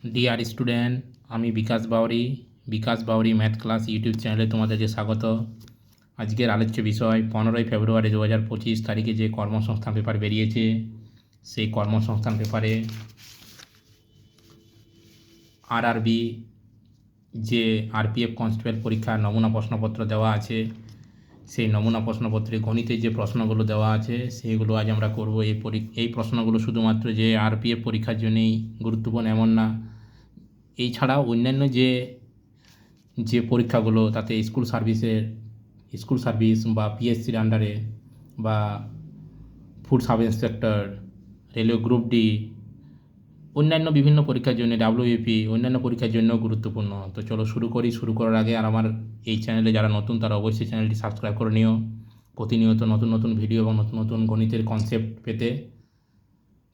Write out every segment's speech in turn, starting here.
Dear student, আমি বিকাশ Bauri math class YouTube চ্যানেলে তোমাদেরকে স্বাগত। আজকের আলোচ্য বিষয় 15 ফেব্রুয়ারি 2025 তারিখে যে কর্মসংস্থান পেপার বেরিয়েছে, সেই কর্মসংস্থান পেপারে আরআরবি যে আরপিএফ কনস্টেবল পরীক্ষার নমুনা প্রশ্নপত্র দেওয়া আছে, সেই নমুনা প্রশ্নপত্রে গণিতের যে প্রশ্নগুলো দেওয়া আছে সেইগুলো আজ আমরা করব। এই প্রশ্নগুলো শুধুমাত্র যে আরপিএফ পরীক্ষার জন্যই গুরুত্বপূর্ণ এমন না, এই ছাড়াও অন্যান্য যে পরীক্ষাগুলো, তাতে স্কুল সার্ভিস বা পিএসসির আন্ডারে বা food sub inspector, railway group D, অন্যান্য বিভিন্ন পরীক্ষার জন্য, ডাব্লিউবিপি, অন্যান্য পরীক্ষার জন্য গুরুত্বপূর্ণ। তো চলো শুরু করি। শুরু করার আগে আর আমার এই চ্যানেলে যারা নতুন তারা অবশ্যই চ্যানেলটি সাবস্ক্রাইব করে নিও, প্রতিনিয়ত নতুন নতুন ভিডিও এবং নতুন নতুন গণিতের কনসেপ্ট পেতে।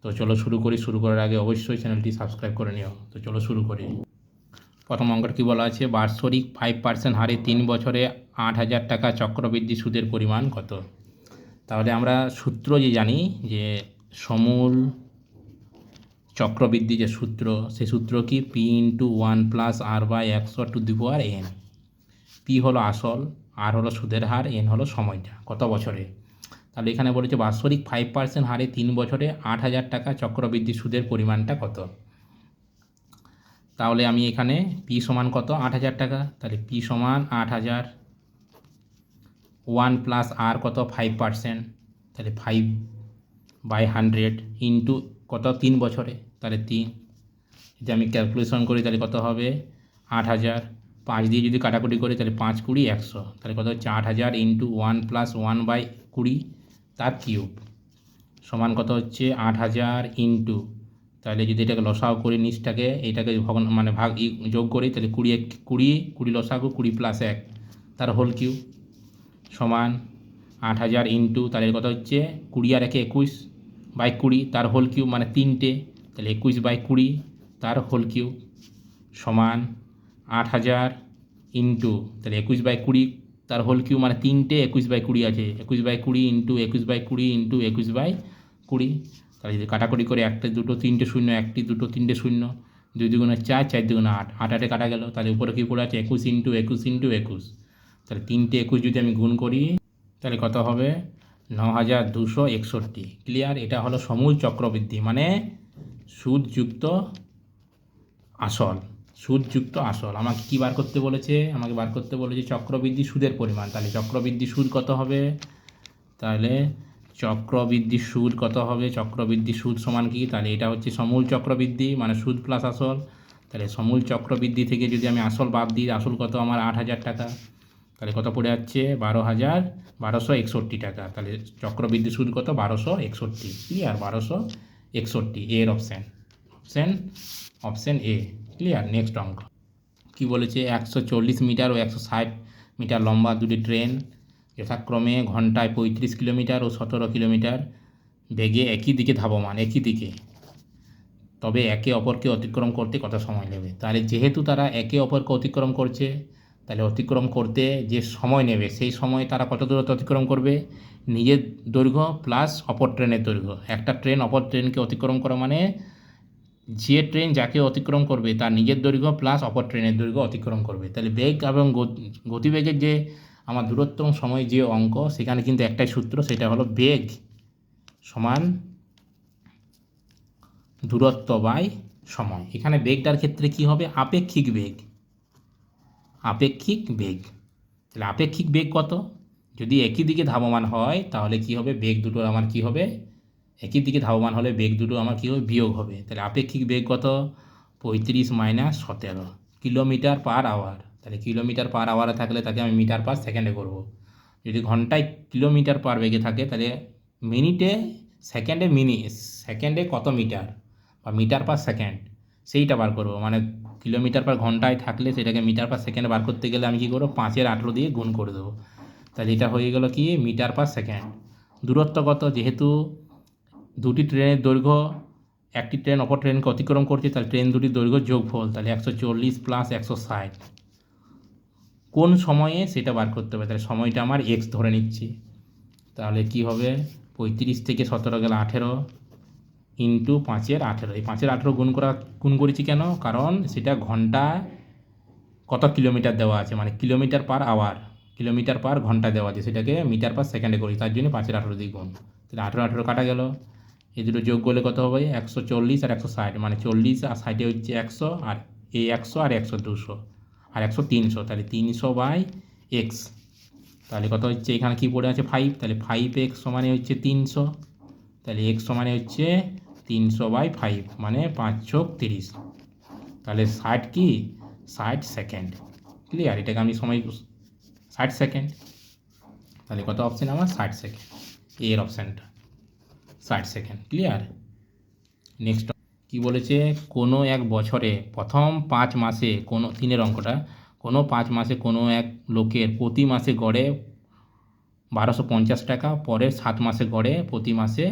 তো চলো শুরু করি। শুরু করার আগে অবশ্যই চ্যানেলটি সাবস্ক্রাইব করে নিও। তো চলো শুরু করি। প্রথম অঙ্কটা কী বলা আছে? বাৎসরিক 5% হারে 3 বছরে 8,000 টাকা চক্রবৃদ্ধি সুদের পরিমাণ কত? তাহলে আমরা সূত্র যে জানি যে সমূল চক্রবৃদ্ধি যে সূত্র, সেই সূত্র কি? P into 1+r/100⁴n। পি হলো আসল, আর হলো সুদের হার, এন হলো সময়টা, কত বছরে। তাহলে এখানে বলেছে বাৎসরিক 5% হারে 3 বছরে 8,000 টাকা চক্রবৃদ্ধি সুদের পরিমাণটা কত। তাহলে আমি এখানে পি সমান কত? 8,000 টাকা। তাহলে পি সমান 8,000, 1+r কত? 5%, তাহলে 5/100 ইন্টু কত? 3 বছরে, তাহলে 3। যদি আমি ক্যালকুলেশন করি তাহলে কত হবে? 8,000, 5 দিয়ে যদি কাটাকুটি করি তাহলে 5 20 100, তাহলে কত হচ্ছে? 8,000 ইন্টু 1+1/20 তার কিউব সমান কত হচ্ছে? 8,000 ইন্টু, তাহলে যদি এটাকে লসাগু করি, নিচটাকে এইটাকে যোগ করি, তাহলে 20 লসাগু 20+1 তার হোল কিউব সমান 8,000 ইন্টু, তাহলে কত হচ্ছে? 20 আর 1 21/20 তার হোল কিউব, মানে 3টে, তাহলে 21/20 তার হোল কিউব সমান 8,000 ইন্টু, তাহলে 21/20 তার হোল কিউব, মানে 3টে 21/20 আছে, 21/20 ইন্টু 21/20 ইন্টু 21/20। তাহলে যদি কাটাকুটি করে 1 2 3 শূন্য, 1 2 3 শূন্য, 2 2 4, 4 2 8, 8 কাটা গেল। তাহলে উপরে কী পড়ে আছে? 21 ইন্টু 21 ইন্টু 21, তাহলে 3টে 21 যদি আমি গুণ করি তাহলে কত হবে? 9,261। ক্লিয়ার? এটা হলো সমূল চক্রবৃদ্ধি, মানে সুদযুক্ত আসল। সুদযুক্ত আসল। আমাকে কী বার করতে বলেছে? আমাকে বার করতে বলেছে চক্রবৃদ্ধি সুদের পরিমাণ। তাহলে চক্রবৃদ্ধি সুদ কত হবে? তাহলে চক্রবৃদ্ধি সুদ কত হবে? চক্রবৃদ্ধি সুদ সমান কি? তাহলে এটা হচ্ছে সমূল চক্রবৃদ্ধি, মানে সুদ প্লাস আসল। তাহলে সমূল চক্রবৃদ্ধি থেকে যদি আমি আসল বাদ দিই, আসল কত আমার? 8,000 টাকা। তাহলে কত পড়ে যাচ্ছে? 12,261 টাকা। তাহলে চক্রবৃদ্ধি সুদ কত? 1261। ক্লিয়ার? 1261 এর অপশান এ। ক্লিয়ার? নেক্সট অঙ্ক কী বলেছে? 140 মিটার ও 160 মিটার লম্বা দুটি ট্রেন যথাক্রমে ঘন্টায় 35 কিলোমিটার ও 17 কিলোমিটার বেগে একই দিকে ধাবমান, তবে একে অপরকে অতিক্রম করতে কত সময় নেবে? তাহলে যেহেতু তারা একে অপরকে অতিক্রম করছে, তাহলে অতিক্রম করতে যে সময় নেবে, সেই সময় তারা কত দূরত্ব অতিক্রম করবে? নিজের দৈর্ঘ্য প্লাস অপর ট্রেনের দৈর্ঘ্য। একটা ট্রেন অপর ট্রেনকে অতিক্রম করা মানে যে ট্রেন যাকে অতিক্রম করবে তার নিজের দৈর্ঘ্য প্লাস অপর ট্রেনের দৈর্ঘ্য অতিক্রম করবে। তাহলে বেগ এবং গতিবেগের যে আমার দূরত্ব এবং সময় যে অঙ্ক, সেখানে কিন্তু একটাই সূত্র, সেটা হলো বেগ সমান দূরত্ব বাই সময়। এখানে বেগটার ক্ষেত্রে কি হবে? আপেক্ষিক বেগ। তাহলে আপেক্ষিক বেগ কত? যদি একই দিকে ধাবমান হয় তাহলে কি হবে? বেগ দুটো আমার কি হবে? একই দিকে ধাবমান হলে বেগ দুটো আমার কী হবে? বিয়োগ হবে। তাহলে আপেক্ষিক বেগ কত? 35 - 17 কিলোমিটার পার আওয়ার। তাহলে কিলোমিটার পার আওয়ারে থাকলে তাকে আমি মিটার পার সেকেন্ডে করব। যদি ঘন্টায় কিলোমিটার পার বেগে থাকে তাহলে সেকেন্ডে কত মিটার, বা মিটার পার সেকেন্ড, সেইটা বার করব। মানে কিলোমিটার পার ঘন্টায় থাকলে সেটাকে মিটার পার সেকেন্ডে বার করতে গেলে আমি কী করবো? 5-18 দিয়ে গুণ করে দেবো। তাহলে এটা হয়ে গেল কি? Metre per second. দূরত্ব কত? যেহেতু দুটি ট্রেনের দৈর্ঘ্য, একটি ট্রেন অপর ট্রেনকে অতিক্রম করছে, তাহলে ট্রেন দুটির দৈর্ঘ্য যোগফল, তাহলে 140 + 160। কোন সময়ে সেটা বার করতে হবে। তাহলে সময়টা আমার এক্স ধরে নিচ্ছি। তাহলে কি হবে? 35 থেকে 17 গেলে 18 ইন্টু 5-18, এই 5-18 গুণ করেছি কেন? কারণ সেটা ঘন্টা কত কিলোমিটার দেওয়া আছে, মানে kilometre per hour, kilometre per ঘন্টা দেওয়া আছে, সেটাকে মিটার পার সেকেন্ডে করি, তার জন্য 5-18 দিয়ে গুণ। তাহলে 18 কাটা গেল, এই দুটো যোগ করলে কত হবে? 140 আর 160, মানে 40 আর 60 হচ্ছে 100, আর এই 100 আর 100 200, আর 100 300, তাহলে 300/x। তাহলে কত হচ্ছে? এখানে কি পড়ে আছে? 5, তাহলে 5x সমানে হচ্ছে 300, তাহলে x সমানে হচ্ছে 300/5, মানে 5×30, তাহলে 60 কি? 60 সেকেন্ড। ক্লিয়ার? এটাকে আমি সময় 60 সেকেন্ড, তাহলে কত অপশান আমার? 60 সেকেন্ড, এর অপশানটা 60 সেকেন্ড। ক্লিয়ার? নেক্সট কি বলেছে? কোনো এক বছরে প্রথম 5 মাসে কোনো 3-এর অঙ্কটা, কোনো 5 মাসে কোনো এক লোকের প্রতি মাসে গড়ে 1250 টাকা, পরের 7 মাসে গড়ে প্রতি মাসে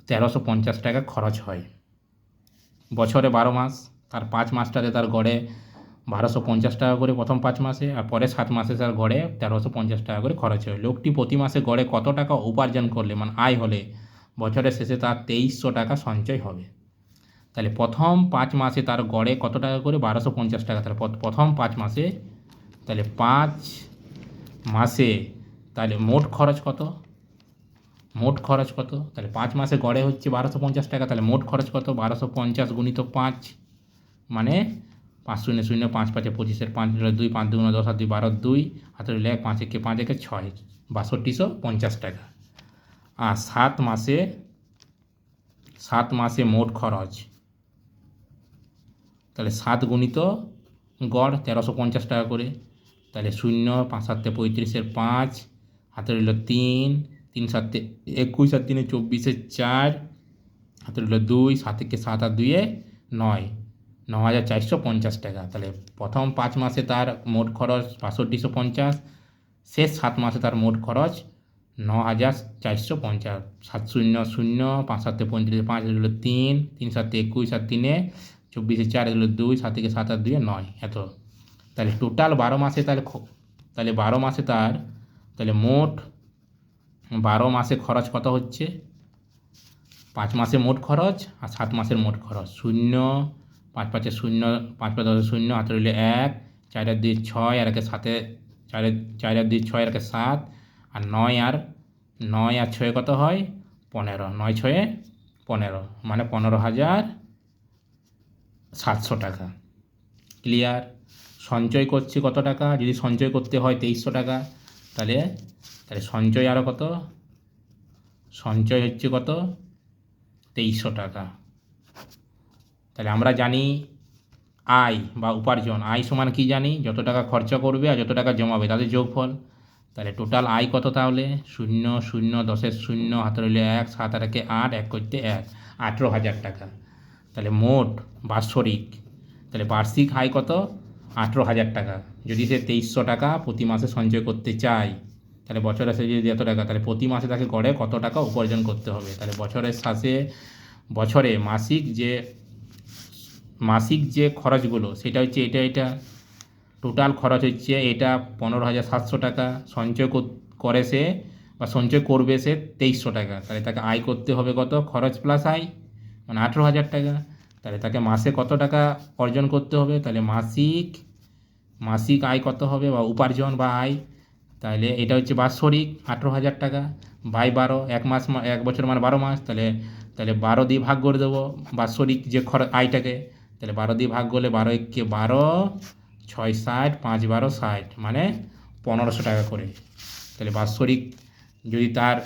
1350 টাকা খরচ হয়। বছরে 12 মাস, তার 5 মাসটাতে তার গড়ে 1250 টাকা করে প্রথম 5 মাসে, আর পরে 7 মাসে তার গড়ে 1350 টাকা করে খরচ হয়। লোকটি প্রতি মাসে গড়ে কত টাকা উপার্জন করলে, মানে আয় হলে বছরের শেষে তার 2300 টাকা সঞ্চয় হবে? তাহলে প্রথম 5 মাসে তার গড়ে কত টাকা করে? 1250 টাকা। তাহলে প্রথম 5 মাসে, তাহলে 5 মাসে তাহলে মোট খরচ কত? মোট খরচ কত? তাহলে 5 মাসে গড়ে হচ্ছে 1250 টাকা, তাহলে মোট খরচ কত? 1250 গুণিত 5, মানে 5 শূন্য শূন্য, 5 5 25, 5 2, 5 2 10, 2 12, 2 হাতে 1, 5 1 5 1 6, 6250 টাকা। আর 7 মাসে মোট খরচ, তাহলে 7 গুণিত গড় 1350 টাকা করে, তাহলে 0, 5 7 35, 5 হাতে রইল 3, 3 7 21, আর 3 24, 4 হাতে রইল 2, 7 7 আর 2 9, 9450 টাকা। তাহলে প্রথম 5 মাসে তার মোট খরচ 6250, শেষ 7 মাসে তার মোট খরচ 9450। 7 0 0, 5 7 35, 5 হলো 3, 3 7 21, আর 3 24, 4 হলো 2, 7 7 আর 2 9, এত। তাহলে টোটাল 12 মাসে তাহলে 12 মাসে তার, তাহলে মোট 12 মাসে খরচ কত হচ্ছে? 5 মাসে মোট খরচ আর 7 মাসের মোট খরচ। 0, 5 5 0, 5 5 10 0, হাতে রইল 1, 4 আর 2 6, আর 1 7, 4 আর 2 6, আর 1 7, আর 9 আর 6 কত হয়? 15, 9 6 15, মানে 15,700 টাকা। ক্লিয়ার? সঞ্চয় করছে কত টাকা? যদি সঞ্চয় করতে হয় 2300 টাকা, তাহলে সঞ্চয় আরও কত? সঞ্চয় হচ্ছে কত? 2300 টাকা। তাহলে আমরা জানি আয় বা উপার্জন, আয় সমান কি জানি? যত টাকা খরচা করবে আর যত টাকা জমাবে তাদের যোগফল। তাহলে টোটাল আয় কত তাহলে? 0 0 10 0, হাতে রইল 1, 7 আর 1 8, 1 করতে 1, 18,000 টাকা। তাহলে মোট বাৎসরিক, তাহলে বার্ষিক আয় কত? 18,000 টাকা। যদি সে 2300 টাকা প্রতি মাসে সঞ্চয় করতে চায়, তাহলে বছরের শেষে যদি এত টাকা, তাহলে প্রতি মাসে তাকে গড়ে কত টাকা উপার্জন করতে হবে? তাহলে বছরে মাসিক যে খরচগুলো, সেটা হচ্ছে এটা টোটাল খরচ হচ্ছে এটা 15,700 টাকা। সঞ্চয় করে সে বা সঞ্চয় করবে সে 2300 টাকা, তাহলে তাকে আয় করতে হবে কত? খরচ প্লাস আয়, মানে 18,000 টাকা। তাহলে তাকে মাসে কত টাকা অর্জন করতে হবে? তাহলে মাসিক আয় কত হবে বা উপার্জন বা আয়? তাহলে এটা হচ্ছে বাৎসরিক 18,000 টাকা বাই 12, 1 বছর মানে 12 মাস, তাহলে 12 দিয়ে ভাগ করে দেবো বাৎসরিক যে আয়টাকে। তাহলে 12 দিয়ে ভাগ করলে 12 1 12, 6 60, 5 12 60, মানে 1500 টাকা করে। তাহলে বাৎসরিক যদি তার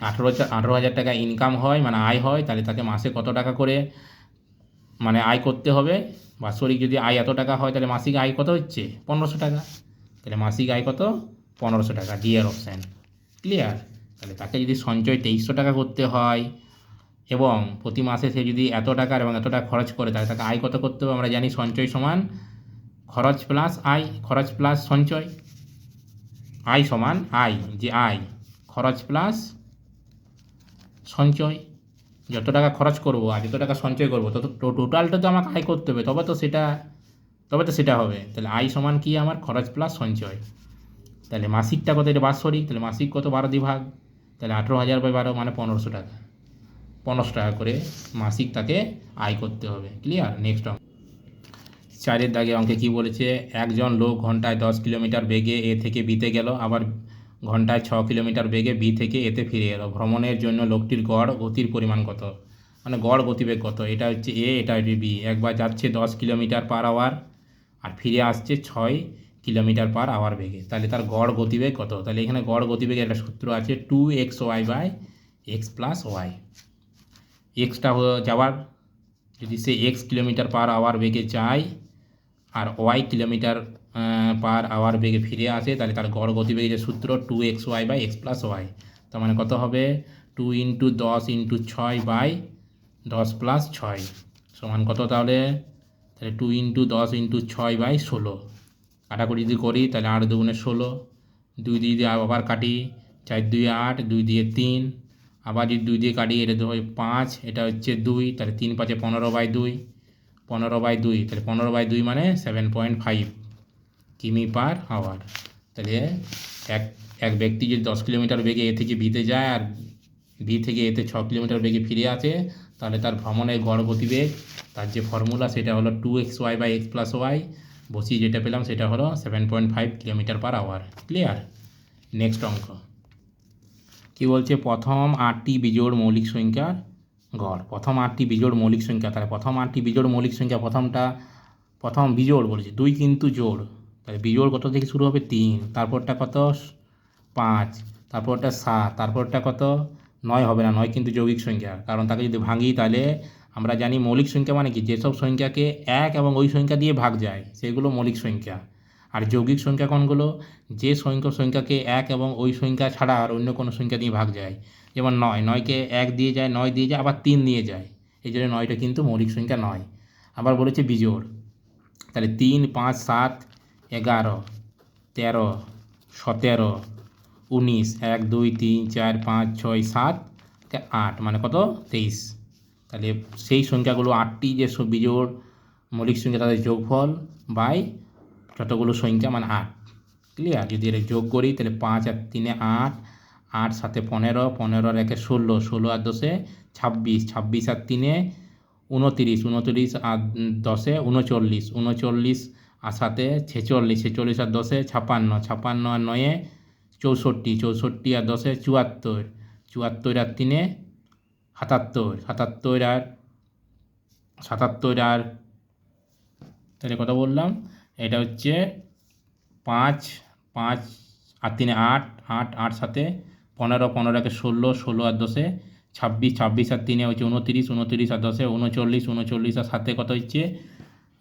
18,000 টাকা ইনকাম হয়, মানে আয় হয়, তাহলে তাকে মাসে কত টাকা করে মানে আয় করতে হবে? বাৎসরিক যদি আয় এত টাকা হয়, তাহলে মাসিক আয় কত হচ্ছে? 1500 টাকা। তাহলে মাসিক আয় কত? 1500 টাকা, ডিয়ার অপশান। ক্লিয়ার? তাহলে তাকে যদি সঞ্চয় 2300 টাকা করতে হয় এবং প্রতি মাসে সে যদি এত টাকার এবং এত টাকা খরচ করে, তাহলে তাকে আয় কত করতে হবে? আমরা জানি সঞ্চয় সমান খরচ প্লাস আয়, খরচ প্লাস সঞ্চয়। আয় সমান আয় খরচ প্লাস সঞ্চয়। যত টাকা খরচ করব আর যত টাকা সঞ্চয় করব, তত টোটালটা তো আমাকে আয় করতে হবে, তবে তো সেটা হবে। তাহলে আয় সমান কি আমার? খরচ প্লাস সঞ্চয়। তাহলে মাসিকটা কত? এটা বাৎসরিক, তাহলে মাসিক কত? 12 দিয়ে ভাগ, তাহলে 18,000/12, মানে 1500 টাকা। 15 টাকা করে মাসিক তাকে আয় করতে হবে। ক্লিয়ার? নেক্সট অঙ্ক 4 দাগে অঙ্কে কি বলেছে, একজন লোক ঘন্টায় 10 কিলোমিটার বেগে এ থেকে বিতে গেল, আবার ঘন্টায় 6 কিলোমিটার বেগে বি থেকে এতে ফিরে এলো। ভ্রমণের জন্য লোকটির গড় গতির পরিমাণ কত? মানে গড় গতিবেগ কত? এটা হচ্ছে এ, এটা হচ্ছে বি। একবার যাচ্ছে 10 কিলোমিটার পার আওয়ার আর ফিরে আসছে 6 কিলোমিটার পার আওয়ার বেগে, তাহলে তার গড় গতিবেগ কত? তাহলে এখানে গড় গতিবেগের একটা সূত্র আছে 2xy by x plus y. এক্সটা যাওয়ার, যদি সে এক্স কিলোমিটার পার আওয়ার বেগে যায় আর ওয়াই কিলোমিটার পার আওয়ার বেগে ফিরে আসে, তাহলে তার গড় গতিবেগের যে সূত্র 2xy by x plus Y. তার মানে কত হবে? 2 × 10 × 6 বাই 10 প্লাস 6 সমান কত? তাহলে 2 × 10 × 6 বাই 16। কাটাকুটি যদি করি তাহলে 8 2 16, 2 দিয়ে আবার কাটি, 4 2 8, 2 দিয়ে 3, আবার যদি 2 দিয়ে কাটি এটা তো হয় 5, এটা হচ্ছে 2, তাহলে 3 5 15/2, 15/2, তাহলে 15/2 মানে 7.5 কিমি পার আওয়ার। তাহলে এক ব্যক্তি যদি 10 কিলোমিটার বেগে এ থেকে বিতে যায় আর বি থেকে এতে 6 কিলোমিটার বেগে ফিরে আসে, তাহলে তার ভ্রমণের গড় গতিবেগ, তার যে ফর্মুলা সেটা হলো 2xy by x plus Y, বসিয়ে যেটা পেলাম সেটা হলো 7.5 kilometre per hour. Clear? Next অঙ্ক কি বলছে, প্রথম 8টি বিজোড় মৌলিক সংখ্যার গড়। প্রথম 8টি বিজোড় মৌলিক সংখ্যা, তাহলে প্রথম 8টি বিজোড় মৌলিক সংখ্যা, প্রথম বিজোড় বলেছে, 2 কিন্তু জোড়, তাহলে বিজোড় কত থেকে শুরু হবে? 3, তারপরটা কত? 5, তারপরটা 7, তারপরটা কত? 9 হবে না, 9 কিন্তু যৌগিক সংখ্যা, কারণ তাকে যদি ভাঙি তাহলে আমরা জানি মৌলিক সংখ্যা মানে কি, যেসব সংখ্যাকে 1 এবং ওই সংখ্যা দিয়ে ভাগ যায় সেগুলো মৌলিক সংখ্যা। আর যৌগিক সংখ্যা কোনগুলো? যে সংখ্যাকে 1 এবং ওই সংখ্যা ছাড়া আর অন্য কোনো সংখ্যা দিয়ে ভাগ যায়, যেমন 9কে 1 দিয়ে যায়, 9 দিয়ে যায়, আবার 3 দিয়ে যায়, এই জন্য 9টা কিন্তু মৌলিক সংখ্যা নয়। আবার বলেছে বিজোড়, তাহলে 3 5 7 11 13 17 19 1 2 3 4 5 6 7 8 মানে কত? 23। তাহলে সেই সংখ্যাগুলো 8টি যে সব বিজোড় মৌলিক সংখ্যা তাদের যোগফল বাই যতগুলো সংখ্যা মানে 8। ক্লিয়ার? যদি এটা যোগ করি তাহলে 5 আর 3 8, 8 7 15, 15 আর 1 16, 16 আর 10 26, 26 আর 3 29, 29 আর 10 39, 39 আর 7 46, 46 আর 10 56, 56 আর 9 64, 64 আর 10 74, 74 আর 3 77, 77 আর 77 আর, তাহলে কত বললাম? এটা হচ্ছে 5 5 আর 3 8, 8 8 7 15, 15 একে 16, 16 আর 10 26, 26 আর 3 হচ্ছে 29, 29 আর 10 39, 39 আর 7 কত হচ্ছে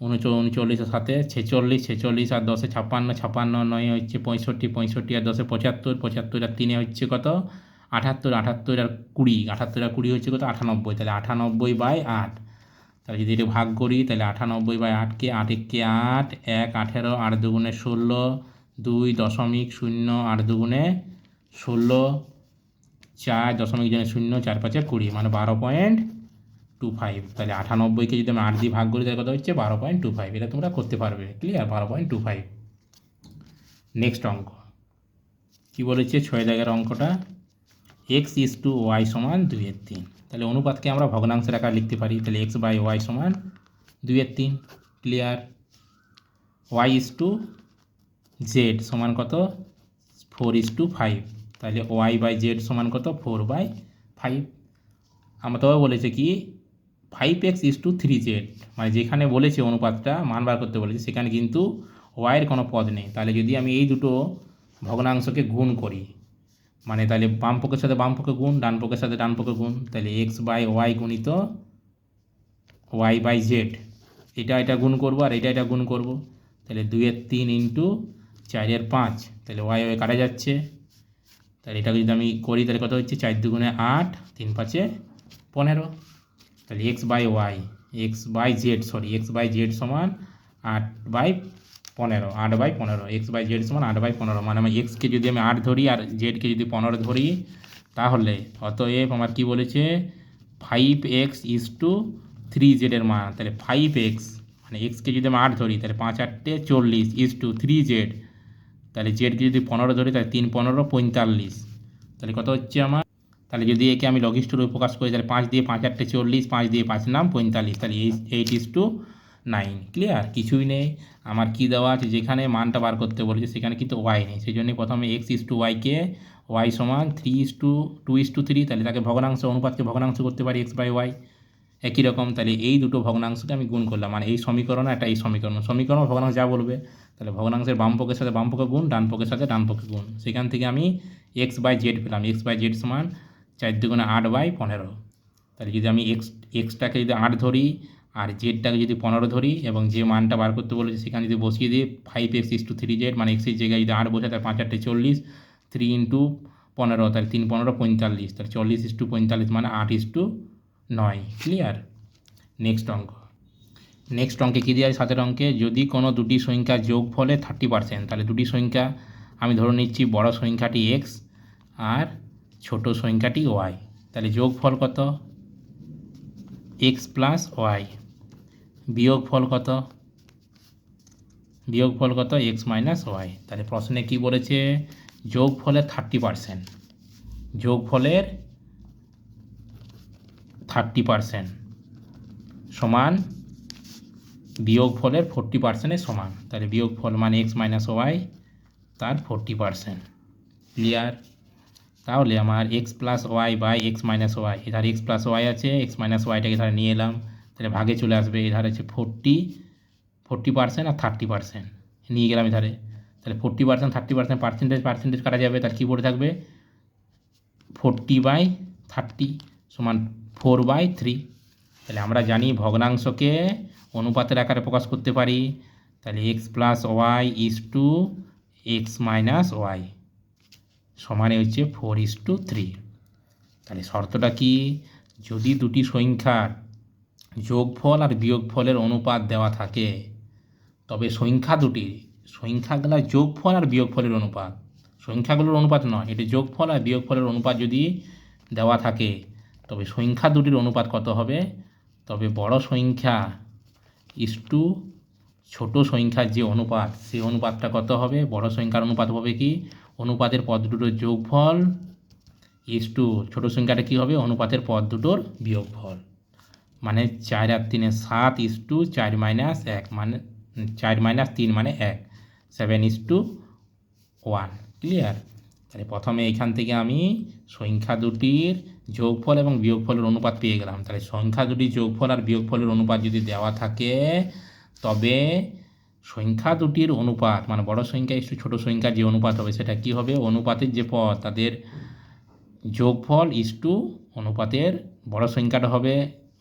39 আর 7 46, 46 আর 10 56, 56 আর 9 হচ্ছে 65, 65 আর 10 75, 75 আর 3 হচ্ছে কত 78, 78 আর 20, 78 আর 20 হচ্ছে কত 98, তাহলে 98/8। তাহলে যদি এটা ভাগ করি তাহলে 98/8কে 8 একে 8, 1 18, 8 2 16, 2 দশমিক 0, 8 2 16, 4 দশমিক 0, 4 5 20 মানে 12.25। তাহলে 98কে যদি আমি 8 দিয়ে ভাগ করি তাহলে কত হচ্ছে 12.25। এটা তোমরা করতে পারবে। ক্লিয়ার? 12.25। নেক্সট অঙ্ক কি বলেছে 6 দাগের অঙ্কটা, x/y = 2/3। তাহলে অনুপাতকে আমরা ভগ্নাংশের আকারে লিখতে পারি, তাহলে x/y = 2/3। ক্লিয়ার? y/z সমান কত 4/5, তাহলে y/z সমান কত 4/5। আমরা তবে বলেছে কি 5x/3z, মানে যেখানে বলেছে অনুপাতটা মান বার করতে বলেছে সেখানে কিন্তু ওয়াইয়ের কোনো পদ নেই। তাহলে যদি আমি এই দুটো ভগ্নাংশকে গুণ করি, মানে তাহলে বাম পক্ষের সাথে বাম পক্ষে গুণ, ডান পক্ষের সাথে ডান পক্ষে গুণ, তাহলে x/y গুণিত y/z, এটা গুণ করবো আর এটা গুণ করব, তাহলে 2/3 × 4/5, তাহলে y কাটা যাচ্ছে, তাহলে এটা যদি আমি করি তাহলে কত হচ্ছে 4 2 8, 3 5 15, তাহলে x/z সমান 8/15, 8/15, x/z সমান 8/15, মানে আমি এক্সকে যদি আমি 8 ধরি আর জেডকে যদি 15 ধরি, তাহলে অতএব আমার কি বলেছে 5x/3z এর মান, তাহলে 5x মানে এক্সকে যদি আমি 8 ধরি তাহলে 5 8 40 3z, তাহলে জেডকে যদি 15 ধরি তাহলে 3 15 45, তাহলে কত হচ্ছে আমার তাহলে যদি একে আমি লঘিষ্ঠ রূপে প্রকাশ করি তাহলে 5 দিয়ে 5 8 40, 5 দিয়ে 5 নাম 45, তাহলে 8:9। ক্লিয়ার? কিছুই নেই। আমার কি দেওয়া আছে, যেখানে মানটা বার করতে বলেছে সেখানে কিন্তু ওয়াই নেই, সেই জন্য প্রথমে x/y-কে y সমান 3:2:3, তাহলে তাকে ভগ্নাংশ অনুপাতকে ভগ্নাংশ করতে পারি x/y। একই রকম তাহলে এই দুটো ভগ্নাংশকে আমি গুণ করলাম, মানে এই সমীকরণ একটা এই সমীকরণ ভগ্নাংশ যা বলবে, তাহলে ভগ্নাংশের বাম পক্ষের সাথে বাম পক্ষে গুণ, ডান পক্ষের সাথে ডান পক্ষে গুণ, সেখান থেকে আমি x/z পেলাম। x/z সমান 4 দুগুণে 8/15। তাহলে যদি আমি এক্সটাকে যদি 8 ধরি আর জেডটাকে যদি 15 ধরি এবং যে মানটা বার করতে বলেছে সেখানে যদি বসিয়ে দিই 5x/3z, মানে এক্সের জায়গায় যদি 8 বসে তাহলে 5 8 40, 3 × 15, তাহলে 3 15 45, তাহলে 40:45 মানে 8:9। ক্লিয়ার? নেক্সট অঙ্কে কী দেওয়া আছে? 7 অঙ্কে যদি কোনো দুটি সংখ্যা যোগ ফলে 30%, তাহলে দুটি সংখ্যা আমি ধরে নিচ্ছি বড় সংখ্যাটি x আর ছোট সংখ্যাটি y, তাহলে যোগফল কত? x + y। বিয়োগফল কত? x - y। তাহলে প্রশ্নে কি বলেছে? যোগফলের 30%, যোগফলের 30% সমান বিয়োগফলের 40%-এর সমান, তাহলে বিয়োগফল মানে x - y তার 40%। ক্লিয়ার? তাহলে আমার x + y/x - y, এধারে x + y আছে, x - yটাকে এধারে নিয়ে এলাম, তাহলে ভাগে চলে আসবে। এধারে হচ্ছে 40% আর 30% নিয়ে গেলাম এধারে, তাহলে 40% 30% পার্সেন্টেজ কাটা যাবে, তার কী পড়ে থাকবে? 40/30 সমান 4/3। তাহলে আমরা জানি ভগ্নাংশকে অনুপাতের আকারে প্রকাশ করতে পারি, তাহলে x + y = x - y সমানে হচ্ছে 4:3। তাহলে শর্তটা কি? যদি দুটি সংখ্যার যোগফল আর বিয়োগফলের অনুপাত দেওয়া থাকে, তবে সংখ্যাগুলোর যোগফল আর বিয়োগফলের অনুপাত, সংখ্যাগুলোর অনুপাত নয়, এটা যোগফল আর বিয়োগফলের অনুপাত যদি দেওয়া থাকে, তবে সংখ্যা দুটির অনুপাত কত হবে? তবে বড় সংখ্যা ইস্টু ছোট সংখ্যার যে অনুপাত, সেই অনুপাতটা কত হবে? বড় সংখ্যার অনুপাত হবে কি? অনুপাতের পদ দুটোর যোগফল ইস্টু ছোট সংখ্যাটা কী হবে? অনুপাতের পদ দুটোর বিয়োগফল, মানে 4 আর 3 7:4 - 1, মানে 4 - 3 মানে 1, 7:1। ক্লিয়ার? তাহলে প্রথমে এখান থেকে আমি সংখ্যা দুটির যোগফল এবং বিয়োগফলের অনুপাত পেয়ে গেলাম। তাহলে সংখ্যা দুটির যোগফল আর বিয়োগফলের অনুপাত যদি দেওয়া থাকে, তবে সংখ্যা দুটির অনুপাত মানে বড় সংখ্যা ইস্টু ছোট সংখ্যা যে অনুপাত হবে সেটা কি হবে? অনুপাতের যে পদ তাদের যোগফল ইস্টু অনুপাতের বড় সংখ্যাটা হবে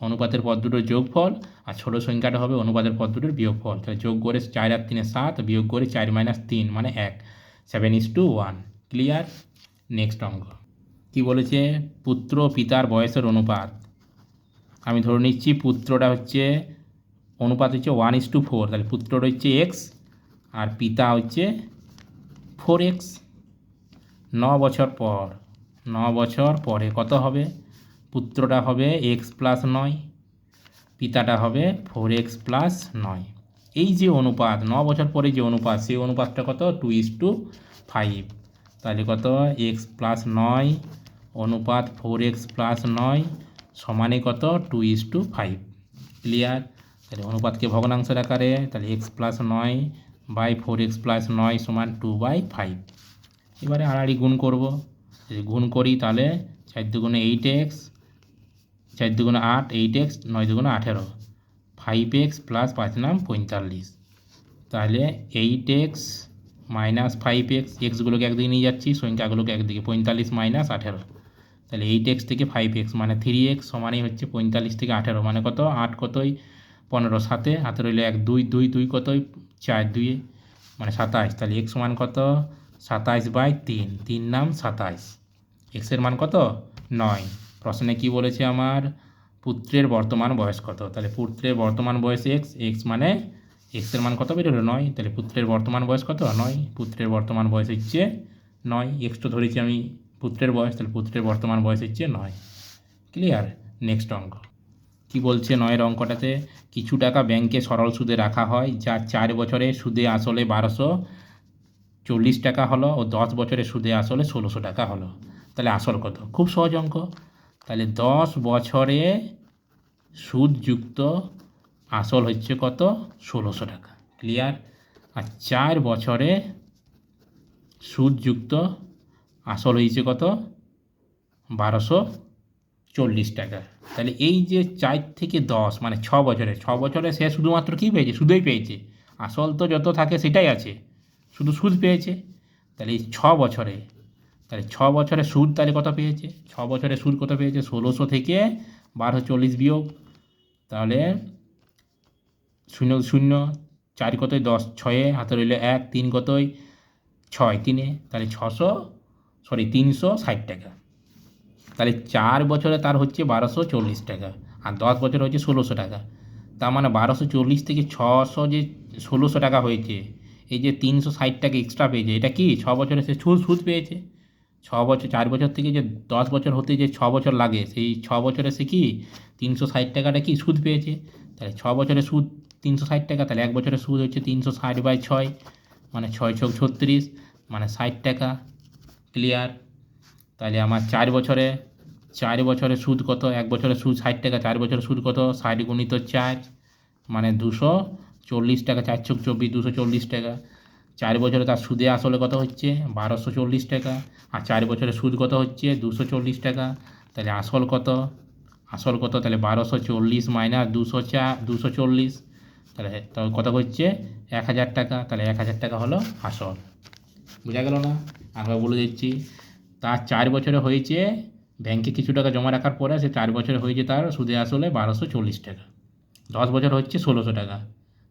অনুপাতের পদ দুটোর যোগফল, আর ছোট সংখ্যাটা হবে অনুপাতের পদ দুটোর বিয়োগফল। তাহলে যোগ করে 4 আর 3 7, বিয়োগ করে 4 - 3 মানে 1, 7:1। ক্লিয়ার? নেক্সট অঙ্ক কি বলেছে? পুত্র পিতার বয়সের অনুপাত। আমি ধরে নিচ্ছি পুত্রটা হচ্ছে অনুপাত হচ্ছে 1:4, তাহলে পুত্রটা হচ্ছে x আর পিতা হচ্ছে 4x। 9 বছর পরে কত হবে? পুত্রটা হবে x + 9, পিতাটা হবে 4x + 9। এই যে অনুপাত 9 বছর পরে যে অনুপাত, সেই অনুপাতটা কত? 2:5। তাহলে কত? x + 9 অনুপাত 4x + 9 সমানে কত? 2:5। ক্লিয়ার? তাহলে অনুপাতকে ভগ্নাংশের আকারে, তাহলে x + 9/4x + 9 সমান 2/5। এবারে আড়াআড়ি গুণ করব, যদি গুণ করি তাহলে 4 দুগুণে 8x, 4 দুগুণে 8, 8x, 9 দুগুণে 18, 5x + 5 নাম 45। তাহলে 8x - 5x, এক্সগুলোকে একদিকে নিয়ে যাচ্ছি, সংখ্যাগুলোকে একদিকে, 45 - 18, তাহলে 8x থেকে 5x মানে 3x সমানই হচ্ছে 45 থেকে 18 মানে কত? 8 কতই 15, 7 হাতে রইল 1, 2 2 2 কতই 4, 2 মানে 27। তাহলে x সমান কত? 27/3, 3 নাম 27। এক্সের মান কত? 9। প্রশ্নে কি বলেছে আমার? পুত্রের বর্তমান বয়স কত? তাহলে পুত্রের বর্তমান বয়স x মানে এক্সের মান কত বেরোলো? 9। তাহলে পুত্রের বর্তমান বয়স কত? 9। পুত্রের বর্তমান বয়স হচ্ছে 9, x তো ধরেছি আমি পুত্রের বয়স, তাহলে পুত্রের বর্তমান বয়স হচ্ছে 9। ক্লিয়ার? নেক্সট অঙ্ক কি বলছে? 9-এর অঙ্কটাতে কিছু টাকা ব্যাংকে সরল সুদে রাখা হয়, যা 4 বছরে সুদে আসলে 1240 টাকা হলো ও 10 বছরে সুদে আসলে 1600 টাকা হলো। তাহলে আসল কত? খুব সহজ অঙ্ক। তাহলে 10 বছরে সুদযুক্ত আসল হচ্ছে কত? 1600 টাকা। ক্লিয়ার? আর 4 বছরে সুদযুক্ত আসল হয়েছে কত? 1240 টাকা। তাহলে এই যে 4 থেকে 10 মানে 6 বছরে সে শুধুমাত্র কী পেয়েছে? সুদই পেয়েছে। আসল তো যত থাকে সেটাই আছে, শুধু সুদ পেয়েছে। তাহলে এই 6 বছরে, তাহলে 6 বছরে সুদ তাহলে কত পেয়েছে? 6 বছরে সুদ কত পেয়েছে? 1600 থেকে 1240 বিয়োগ, তাহলে 0 0 4 কতই 10, 6 হাতে রইল 1, 3 কতই 6, 3 তাহলে 360 টাকা। তাহলে 4 বছরে তার হচ্ছে 1240 টাকা, আর 10 বছরে হচ্ছে 1600 টাকা। তার মানে 1240 থেকে 600 যে 1600 টাকা হয়েছে, এই যে 360 টাকা এক্সট্রা পেয়েছে, এটা কি 6 বছরে সে সুদ পেয়েছে। 6 বছর, 4 বছর থেকে যে 10 বছর হতে যে 6 বছর লাগে, সেই 6 বছরে সে কি 360 টাকাটা কি সুদ পেয়েছে। তাহলে 6 বছরে সুদ 360 টাকা, তাহলে 1 বছরের সুদ হচ্ছে 360/6, মানে 6 × 36 মানে 60 টাকা। ক্লিয়ার? তাহলে আমার 4 বছরে সুদ কত? 1 বছরের সুদ 60 টাকা, 4 বছরের সুদ কত? 60 × 4 মানে 240 টাকা। 4 × 24 240 টাকা। 4 বছরে তার সুদে আসলে কত হচ্ছে? 1240 টাকা। আর 4 বছরের সুদ কত হচ্ছে? 240 টাকা। তাহলে আসল কত? তাহলে 1240 মাইনাস 240, তাহলে কত হচ্ছে? 1000 টাকা। তাহলে 1000 টাকা হলো আসল। বোঝা গেল না? আবার বলে দিচ্ছি, তার 4 বছরে হয়েছে, ব্যাংকে কিছু টাকা জমা রাখার পরে সে 4 বছরে হয়েছে তার সুদে আসলে 1240 টাকা। 10 বছর হচ্ছে 1600 টাকা।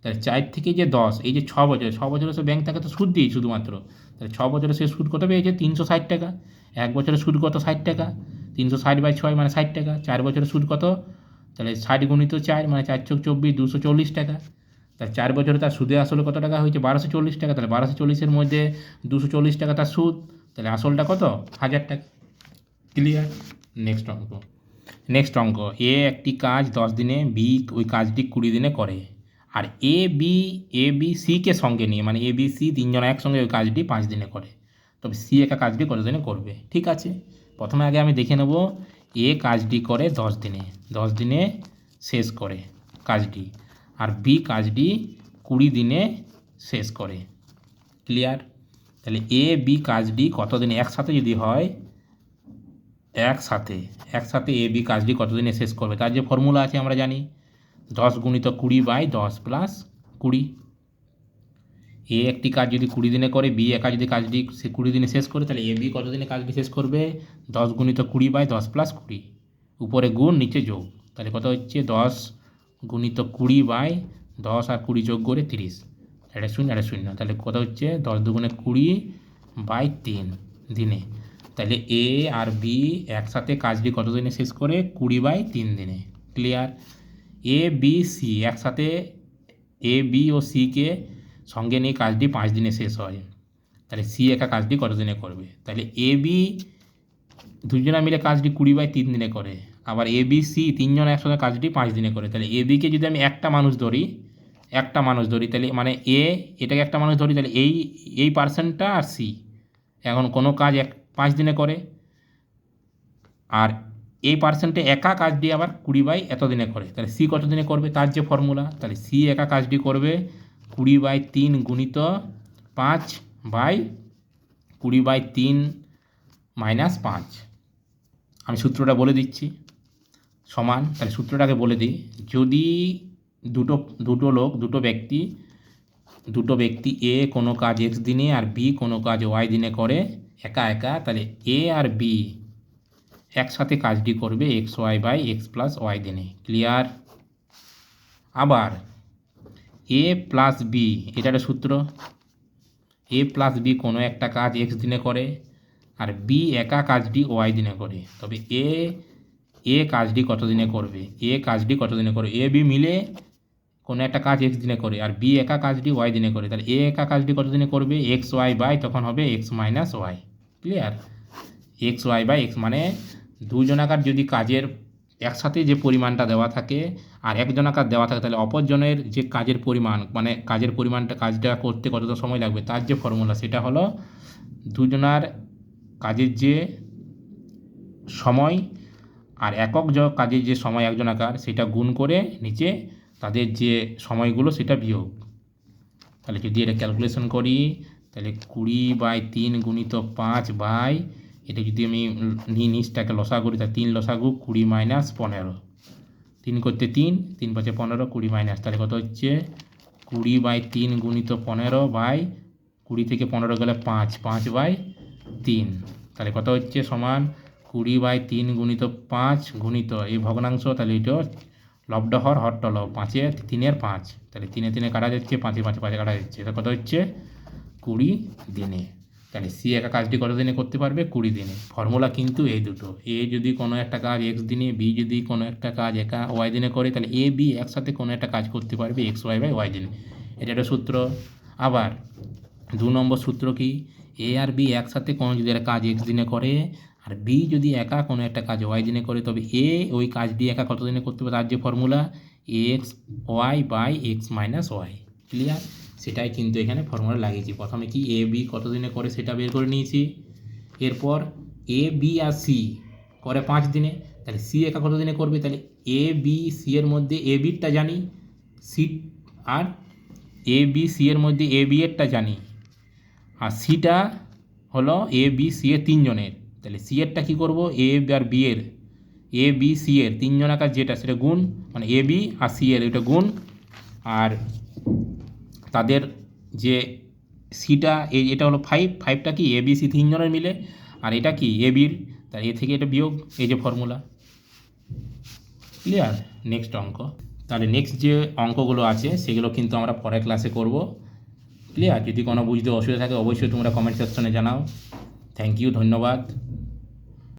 তাহলে 4 থেকে যে 10, এই যে 6 বছরে সে ব্যাংক তাকে তো সুদ দিই শুধুমাত্র। তাহলে 6 বছরে সে সুদ কত পেয়েছে? 360 টাকা। 1 বছরের সুদ কত? 60 টাকা। 360/6 মানে 60 টাকা। 4 বছরের সুদ কত? তাহলে 60 × 4 মানে 4 × 24 240 টাকা। তার 4 বছরে তার সুদে আসলে কত টাকা হয়েছে? 1240 টাকা। তাহলে 1240-এর মধ্যে 240 টাকা তার সুদ, তাহলে আসলটা কত? 1000 টাকা। ক্লিয়ার? নেক্সট অঙ্ক, এ একটি কাজ 10 দিনে, বি ওই কাজটি 20 দিনে করে, আর এ বি সিকে সঙ্গে নিয়ে, মানে এ বি সি তিনজন একসঙ্গে ওই কাজটি 5 দিনে করে, তবে সি একা কাজটি কত দিনে করবে? ঠিক আছে, প্রথমে আগে আমি দেখে নেব এ কাজটি করে 10 দিনে, 10 দিনে শেষ করে কাজটি, আর বি কাজটি 20 দিনে শেষ করে। ক্লিয়ার? তাহলে এ বি কাজটি কত দিনে একসাথে যদি হয়, একসাথে এ বি কাজটি কত দিনে শেষ করবে, তার যে ফর্মুলা আছে আমরা জানি, 10 × 20/10 + 20। এ একটি কাজ যদি 20 দিনে করে, বি একা যদি কাজটি সে 20 দিনে শেষ করে, তাহলে এ বি কত দিনে কাজটি শেষ করবে? 10 × 20/10 + 20, উপরে গুণ নিচে যোগ, তাহলে কত হচ্ছে? 10 × 20/10 আর 20 যোগ করে 30, এটা 0 তাহলে কত হচ্ছে? 10 × 2 = 20/3 দিনে। তাহলে এ আর বি একসাথে কাজটি কত দিনে শেষ করে? 20/3 দিনে। ক্লিয়ার? এ বি সি একসাথে, এ বি ও সিকে সঙ্গে নিয়ে কাজটি 5 দিনে শেষ হয়, তাহলে সি একা কাজটি কত দিনে করবে? তাহলে এ বি দুজনা মিলে কাজটি 20/3 দিনে করে, আবার এ বি সি তিনজন একসঙ্গে কাজটি 5 দিনে করে। তাহলে এ বিকে যদি আমি একটা মানুষ ধরি, তাহলে মানে এটাকে একটা মানুষ ধরি, তাহলে এই পার্সেন্টটা আর সি এখন কোনো কাজ 5 দিনে করে, আর এই পার্সেন্টে একা কাজটি আবার 20 এত দিনে করে, তাহলে সি কত দিনে করবে? তার যে ফর্মুলা, তাহলে সি একা কাজটি করবে 20/3 × 5/20/3 - 5। আমি সূত্রটা বলে দিচ্ছি, সমান, তাহলে সূত্রটাকে বলে দিই, যদি দুটো ব্যক্তি এ কোনো কাজ x দিনে আর বি কোনো কাজ y দিনে করে একা, তাহলে এ আর বি একসাথে কাজটি করবে xy/x + y দিনে। ক্লিয়ার? আবার এ প্লাস বি, এটা একটা সূত্র, এ প্লাস বি কোনো একটা কাজ x দিনে করে আর বি একা কাজটি y দিনে করে, তবে এ কাজটি কত দিনে করবে? এ বি মিলে কোনো একটা কাজ x দিনে করে আর বি একা কাজটি y দিনে করে, তাহলে এ একা কাজটি কত দিনে করবে? xy/ তখন হবে x - y। ক্লিয়ার? xy/x মানে দুজনাকার যদি কাজের একসাথে যে পরিমাণটা দেওয়া থাকে আর একজনাকার দেওয়া থাকে, তাহলে অপরজনের যে কাজের পরিমাণ, মানে কাজটা করতে কতটা সময় লাগবে, তার যে ফর্মুলা সেটা হলো দুজনার কাজের যে সময় আর একক কাজের যে সময় একজনাকার সেটা গুণ করে নিচে তাদের যে সময়গুলো সেটা বিয়োগ। তাহলে যদি এটা ক্যালকুলেশন করি তাহলে 20/3 গুণিত 5 বাই এটা যদি আমি নিচটাকে লসা করি তাহলে 3 লসাগু 20 মাইনাস 15, 3 করতে 3, 3 5 15, 20 মাইনাস, তাহলে কত হচ্ছে 20/3 গুণিত 15 বাই 20 থেকে 15 গেলে 5, 5/3, তাহলে কত হচ্ছে সমান 20/3 গুণিত 5 গুণিত এই ভগ্নাংশ, তাহলে এটা লবড হর হরটা লব 5 3 5, তাহলে 3 3 কাটা যাচ্ছে, 5 5 5 কাটা যাচ্ছে, এটা কত হচ্ছে 20 দিনে। তাহলে সি একা কাজটি কত দিনে করতে পারবে 20 দিনে। ফর্মুলা কিন্তু এই দুটো, এ যদি কোনো একটা কাজ এক্স দিনে, বি যদি কোনো একটা কাজ একা ওয়াই দিনে করে, তাহলে এ বি একসাথে কোনো একটা কাজ করতে পারবে এক্স ওয়াই বাই ওয়াই দিনে, এটা একটা সূত্র। আবার 2 নম্বর সূত্র কি, এ আর বি একসাথে কোনো যদি একটা কাজ এক্স দিনে করে আর বি যদি একা কোনো একটা কাজ ওয়াই দিনে করে, তবে এ ওই কাজটি একা কত দিনে করতে পারে, তার যে formula x y by x minus y. Clear? সেটাই কিন্তু এখানে ফর্মুলা লাগিয়েছি। প্রথমে কি এ বি কত দিনে করে সেটা বের করে নিয়েছি, এরপর এ বি আর সি করে 5 দিনে, তাহলে সি একা কত দিনে করবে, তাহলে এ বি সি এর মধ্যে এ বিরটা জানি, C R A B C এর মধ্যে এ বি এরটা জানি, আর সিটা হলো এ বি সি এর 3 জনের, তাহলে সি এরটা কী করবো, এ আর বি এর এ বি সি এর 3 জনাকার যেটা সেটা গুণ, মানে এ বি আর সি এর এটা গুণ, আর তাদের যে সিটা এটা হলো 5, 5টা কি এ বি সি 3 জনের মিলে, আর এটা কি এ বির, তাহলে এ থেকে এটা বিয়োগ, এই যে ফর্মুলা। ক্লিয়ার? নেক্সট অঙ্ক, তাহলে নেক্সট যে অঙ্কগুলো আছে সেগুলো কিন্তু আমরা পরের ক্লাসে করব। ক্লিয়ার? যদি কোনো বুঝতে অসুবিধা থাকে অবশ্যই তোমরা কমেন্ট সেকশনে জানাও। থ্যাংক ইউ, ধন্যবাদ।